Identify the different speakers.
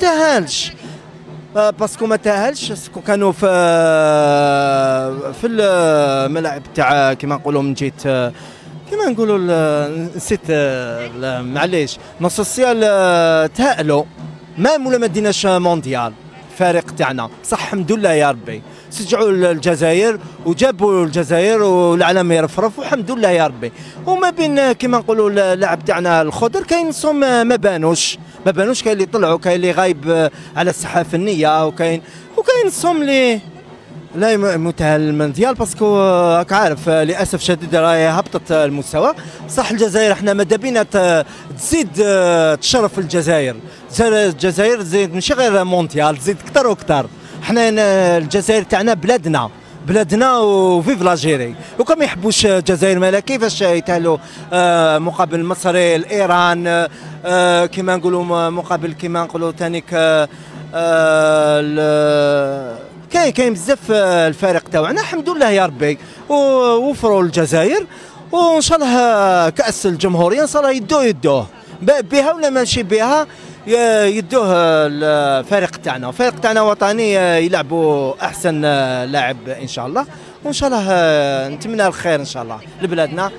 Speaker 1: تاهلش، باسكو ما تاهلش، كانوا في الملعب تاع كيما نقولوا من جهه كيما نقولوا نسيت معليش نص السيال تهائلوا ولا ما ديناش مونديال. الفريق تاعنا صح الحمد لله يا ربي سجعوا الجزائر وجابوا الجزائر والعالم يرفرف والحمد لله يا ربي. وما بين كيما نقولوا اللاعب تاعنا الخضر كاين صوم ما بانوش كاين اللي طلعوا كاين اللي غايب على الساحه الفنيه وكاين صوم اللي لا متاهل المونديال باسكو راك عارف للاسف شديد راهي هبطت المستوى. صح الجزائر احنا ماذا بينا تزيد تشرف الجزائر تزيد ماشي غير مونديال تزيد اكثر واكثر. احنا الجزائر تاعنا بلادنا وفيف لاجيري وكم يحبوش الجزائر مالا كيفاش يتهلوا مقابل المصري الايران كيما نقولوا مقابل كيما نقولوا ثانيك كاين بزاف الفريق تاعنا الحمد لله يا ربي ووفروا الجزائر وان شاء الله كاس الجمهوريه ان شاء الله يدوه بها ولا ماشي بها يدوه الفريق تاعنا وطني يلعبوا احسن لاعب ان شاء الله وان شاء الله نتمنى الخير ان شاء الله لبلادنا.